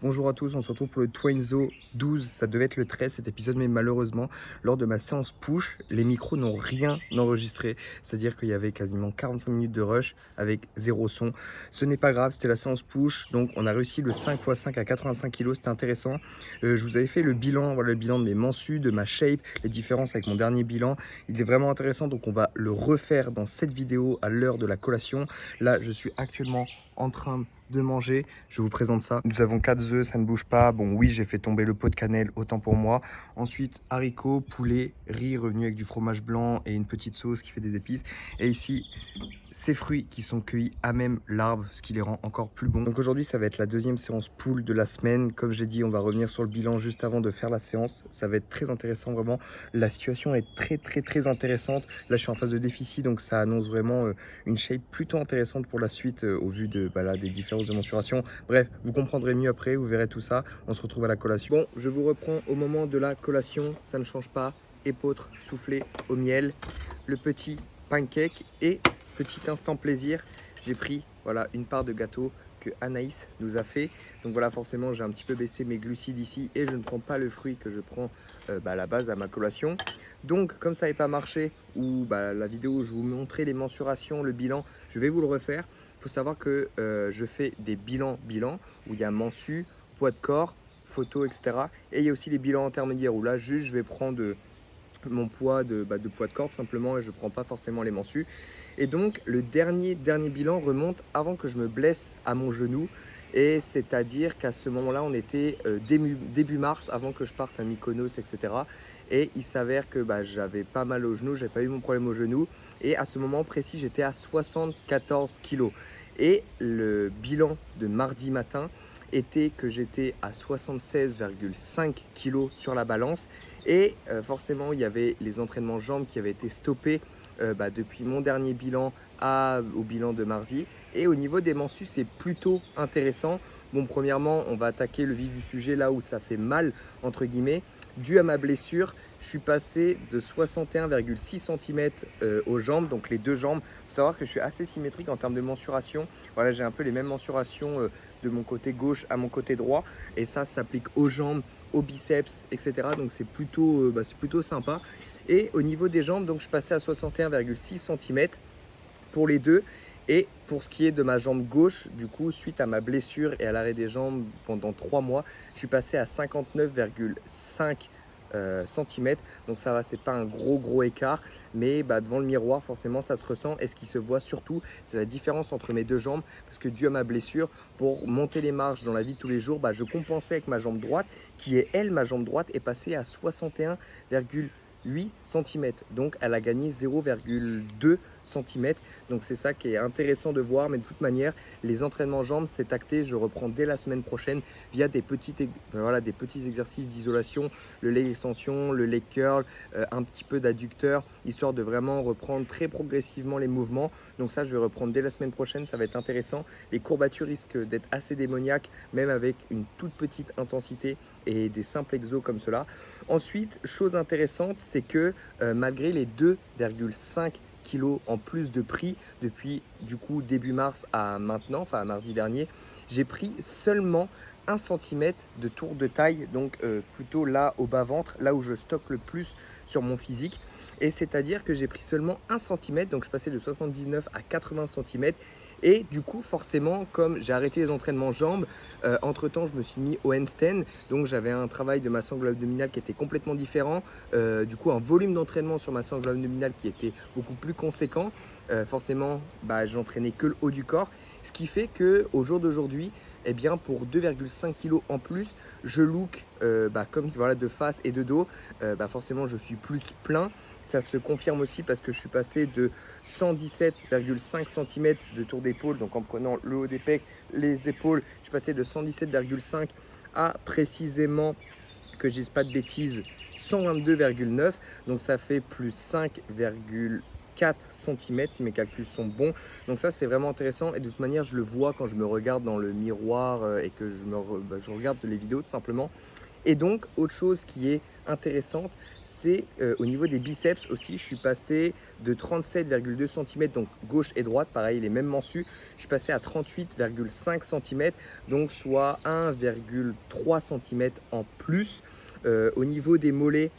Bonjour à tous, on se retrouve pour le Twainzo 12, ça devait être le 13 cet épisode, mais malheureusement, lors de ma séance push, les micros n'ont rien enregistré, c'est-à-dire qu'il y avait quasiment 45 minutes de rush avec zéro son. Ce n'est pas grave, c'était la séance push, donc on a réussi le 5x5 à 85 kg, c'était intéressant. Je vous avais fait le bilan, voilà le bilan de mes mensus, de ma shape, les différences avec mon dernier bilan. Il est vraiment intéressant, donc on va le refaire dans cette vidéo à l'heure de la collation. Là, je suis actuellement en train de manger. Je vous présente ça. Nous avons 4 œufs, ça ne bouge pas. Bon, oui, j'ai fait tomber le pot de cannelle, autant pour moi. Ensuite, haricots, poulet, riz revenu avec du fromage blanc et une petite sauce qui fait des épices. Et ici, ces fruits qui sont cueillis à même l'arbre, ce qui les rend encore plus bons. Donc aujourd'hui, ça va être la deuxième séance pool de la semaine. Comme j'ai dit, on va revenir sur le bilan juste avant de faire la séance. Ça va être très intéressant, vraiment. La situation est très intéressante. Là, je suis en phase de déficit, donc ça annonce vraiment une shape plutôt intéressante pour la suite au vu de, là, des différences de mensuration. Bref, vous comprendrez mieux après, vous verrez tout ça. On se retrouve à la collation. Bon, je vous reprends au moment de la collation. Ça ne change pas. Épeautre soufflé au miel, le petit pancake et petit instant plaisir, j'ai pris voilà une part de gâteau que Anaïs nous a fait. Donc voilà, forcément j'ai un petit peu baissé mes glucides ici et je ne prends pas le fruit que je prends à la base à ma collation. Donc comme ça n'avait pas marché ou la vidéo où je vous montrais les mensurations, le bilan, je vais vous le refaire. Il faut savoir que je fais des bilans où il y a mensu, poids de corps, photo, etc. Et il y a aussi les bilans intermédiaires où là juste je vais prendre mon poids de poids de corde simplement et je ne prends pas forcément les mensus. Et donc le dernier bilan remonte avant que je me blesse à mon genou. Et c'est-à-dire qu'à ce moment-là, on était début mars, avant que je parte à Mykonos, etc. Et il s'avère que j'avais pas mal au genou, j'avais pas eu mon problème au genou. Et à ce moment précis, j'étais à 74 kilos. Et le bilan de mardi matin était que j'étais à 76,5 kilos sur la balance. Et forcément, il y avait les entraînements jambes qui avaient été stoppés depuis mon dernier bilan au bilan de mardi. Et au niveau des mensus, c'est plutôt intéressant. Bon, premièrement, on va attaquer le vif du sujet là où ça fait mal, entre guillemets. Dû à ma blessure, je suis passé de 61,6 cm aux jambes, donc les deux jambes. Il faut savoir que je suis assez symétrique en termes de mensuration. Voilà, j'ai un peu les mêmes mensurations de mon côté gauche à mon côté droit. Et ça s'applique aux jambes, aux biceps, etc. Donc c'est plutôt sympa. Et au niveau des jambes, donc je passais à 61,6 cm pour les deux. Et pour ce qui est de ma jambe gauche, du coup, suite à ma blessure et à l'arrêt des jambes pendant 3 mois, je suis passé à 59,5 cm. Donc ça va, c'est pas un gros écart, mais devant le miroir, forcément, ça se ressent. Et ce qui se voit surtout, c'est la différence entre mes deux jambes, parce que dû à ma blessure, pour monter les marches dans la vie de tous les jours, je compensais avec ma jambe droite, qui est elle, ma jambe droite, est passée à 61,8 cm. Donc elle a gagné 0,2 cm. Donc c'est ça qui est intéressant de voir. Mais de toute manière, les entraînements jambes, c'est acté. Je reprends dès la semaine prochaine via des petits exercices d'isolation, le leg extension, le leg curl, un petit peu d'adducteur, histoire de vraiment reprendre très progressivement les mouvements. Donc ça, je vais reprendre dès la semaine prochaine. Ça va être intéressant. Les courbatures risquent d'être assez démoniaques, même avec une toute petite intensité et des simples exos comme cela. Ensuite, chose intéressante, c'est que malgré les 2,5 kilos en plus de prix depuis du coup début mars à maintenant, enfin à mardi dernier, j'ai pris seulement 1 cm de tour de taille, donc plutôt là au bas-ventre, là où je stocke le plus sur mon physique. Et c'est-à-dire que j'ai pris seulement 1 cm, donc je passais de 79 à 80 cm. Et du coup, forcément, comme j'ai arrêté les entraînements jambes, entre-temps, je me suis mis au handstand. Donc j'avais un travail de masse angulaire abdominale qui était complètement différent. Du coup, un volume d'entraînement sur ma sangle abdominale qui était beaucoup plus conséquent. Forcément, j'entraînais que le haut du corps. Ce qui fait qu'au jour d'aujourd'hui, eh bien, pour 2,5 kg en plus, je look comme voilà, de face et de dos. Forcément, je suis plus plein. Ça se confirme aussi parce que je suis passé de 117,5 cm de tour d'épaule, donc en prenant le haut des pecs, les épaules, je suis passé de 117,5 à précisément, que je dise pas de bêtises, 122,9. Donc ça fait plus 5,4 cm si mes calculs sont bons. Donc ça, c'est vraiment intéressant. Et de toute manière, je le vois quand je me regarde dans le miroir et que je regarde les vidéos tout simplement. Et donc, autre chose qui est intéressante, c'est au niveau des biceps aussi, je suis passé de 37,2 cm, donc gauche et droite, pareil, les mêmes mensus, je suis passé à 38,5 cm, donc soit 1,3 cm en plus. Au niveau des mollets,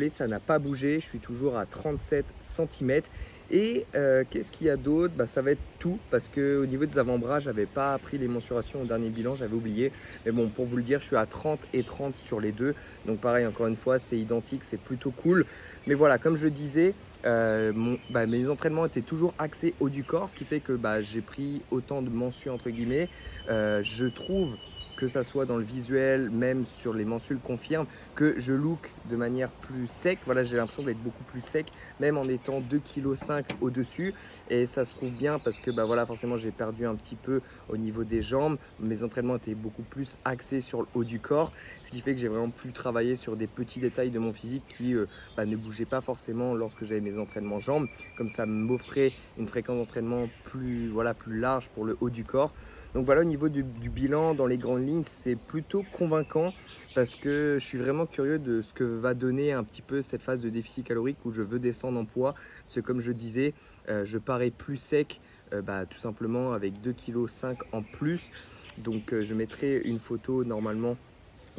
ça n'a pas bougé, je suis toujours à 37 cm. Et qu'est-ce qu'il y a d'autre? Ça va être tout, parce qu'au niveau des avant-bras, je n'avais pas pris les mensurations au dernier bilan, j'avais oublié. Mais bon, pour vous le dire, je suis à 30 et 30 sur les deux. Donc pareil, encore une fois, c'est identique, c'est plutôt cool. Mais voilà, comme je le disais, mes entraînements étaient toujours axés haut du corps, ce qui fait que j'ai pris autant de mensus entre guillemets. Je trouve que ça soit dans le visuel, même sur les mensus le confirment, que je look de manière plus sec. Voilà, j'ai l'impression d'être beaucoup plus sec, même en étant 2,5 kg au-dessus. Et ça se trouve bien parce que voilà, forcément, j'ai perdu un petit peu au niveau des jambes. Mes entraînements étaient beaucoup plus axés sur le haut du corps, ce qui fait que j'ai vraiment pu travailler sur des petits détails de mon physique qui ne bougeaient pas forcément lorsque j'avais mes entraînements jambes. Comme ça m'offrait une fréquence d'entraînement plus large pour le haut du corps. Donc voilà, au niveau du bilan, dans les grandes lignes, c'est plutôt convaincant parce que je suis vraiment curieux de ce que va donner un petit peu cette phase de déficit calorique où je veux descendre en poids. Parce que comme je disais, je parais plus sec, tout simplement avec 2,5 kg en plus. Donc je mettrai une photo normalement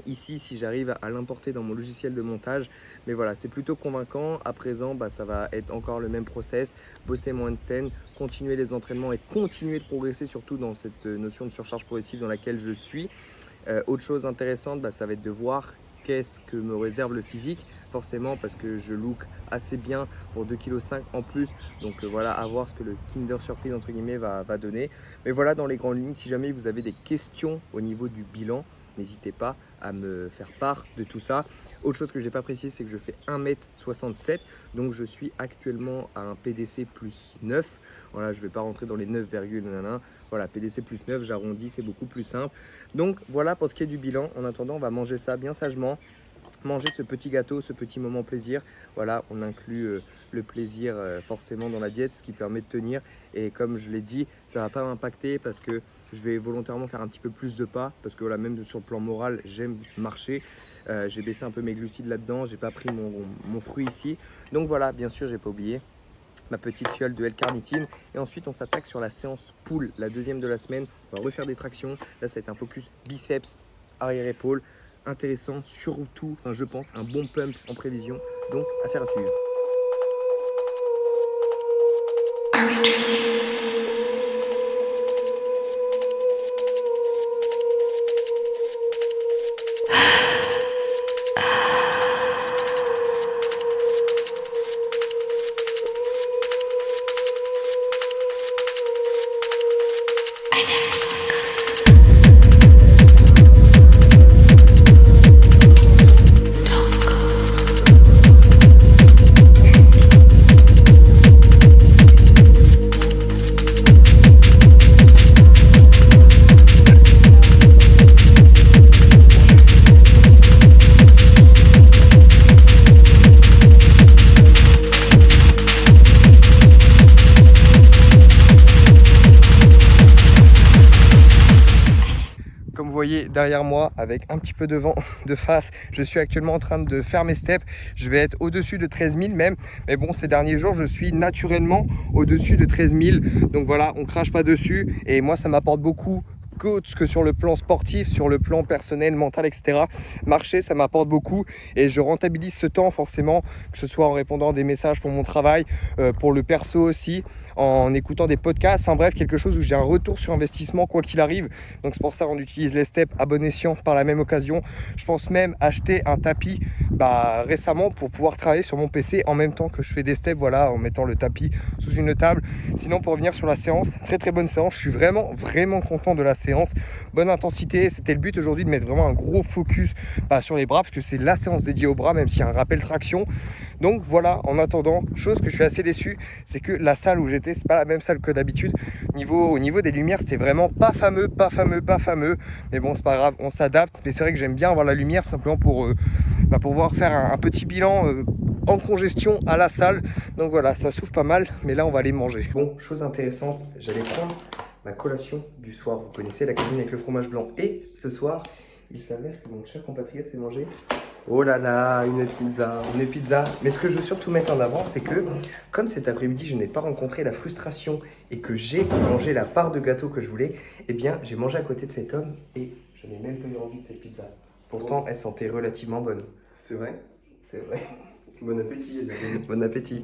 ici si j'arrive à l'importer dans mon logiciel de montage. Mais voilà, c'est plutôt convaincant. À présent, ça va être encore le même process, bosser mon handstand, continuer les entraînements et continuer de progresser, surtout dans cette notion de surcharge progressive dans laquelle je suis. Autre chose intéressante, ça va être de voir qu'est-ce que me réserve le physique, forcément parce que je look assez bien pour 2,5 kg en plus. Donc voilà, à voir ce que le Kinder Surprise entre guillemets va donner. Mais voilà, dans les grandes lignes, si jamais vous avez des questions au niveau du bilan, n'hésitez pas à me faire part de tout ça. Autre chose que je n'ai pas précisé, c'est que je fais 1,67 m. Donc je suis actuellement à un PDC plus 9. Voilà, je ne vais pas rentrer dans les 9, nanana. Voilà, PDC plus 9, j'arrondis, c'est beaucoup plus simple. Donc voilà pour ce qui est du bilan. En attendant, on va manger ça bien sagement. Manger ce petit gâteau, ce petit moment plaisir. Voilà, on inclut le plaisir forcément dans la diète, ce qui permet de tenir. Et comme je l'ai dit, ça ne va pas m'impacter parce que je vais volontairement faire un petit peu plus de pas. Parce que voilà, même sur le plan moral, j'aime marcher. J'ai baissé un peu mes glucides là-dedans. J'ai pas pris mon fruit ici. Donc voilà, bien sûr, j'ai pas oublié ma petite fiole de L-carnitine. Et ensuite, on s'attaque sur la séance pull, la deuxième de la semaine. On va refaire des tractions. Là, ça va être un focus biceps, arrière-épaule. Intéressant, surtout, je pense, un bon pump en prévision. Donc, affaire à suivre. Derrière moi avec un petit peu de vent de face, je suis actuellement en train de faire mes steps. Je vais être au-dessus de 13 000 même, mais bon, ces derniers jours je suis naturellement au-dessus de 13 000, donc voilà, on crache pas dessus et moi ça m'apporte beaucoup que sur le plan sportif, sur le plan personnel, mental, etc. Marcher, ça m'apporte beaucoup et je rentabilise ce temps forcément, que ce soit en répondant à des messages pour mon travail, pour le perso aussi, en écoutant des podcasts, enfin bref, quelque chose où j'ai un retour sur investissement quoi qu'il arrive. Donc c'est pour ça qu'on utilise les steps à bon escient par la même occasion. Je pense même acheter un tapis récemment pour pouvoir travailler sur mon PC en même temps que je fais des steps, voilà, en mettant le tapis sous une table. Sinon, pour revenir sur la séance, très bonne séance, je suis vraiment content de la séance, bonne intensité. C'était le but aujourd'hui de mettre vraiment un gros focus sur les bras parce que c'est la séance dédiée aux bras, même s'il y a un rappel traction. Donc voilà, en attendant, chose que je suis assez déçu, c'est que la salle où j'étais, c'est pas la même salle que d'habitude. Au niveau des lumières, c'était vraiment pas fameux, mais bon, c'est pas grave, on s'adapte. Mais c'est vrai que j'aime bien avoir la lumière simplement pour pouvoir faire un petit bilan en congestion à la salle. Donc voilà, ça souffle pas mal, mais là on va aller manger. Bon, chose intéressante, j'allais prendre ma collation du soir. Vous connaissez la cuisine avec le fromage blanc. Et ce soir, il s'avère que mon cher compatriote s'est mangé. Oh là là, une pizza, une pizza. Mais ce que je veux surtout mettre en avant, c'est que comme cet après-midi, je n'ai pas rencontré la frustration et que j'ai mangé la part de gâteau que je voulais, eh bien, j'ai mangé à côté de cet homme et je n'ai même pas eu envie de cette pizza. Pourtant, elle sentait relativement bonne. C'est vrai. C'est vrai. Bon appétit les amis. Bon appétit.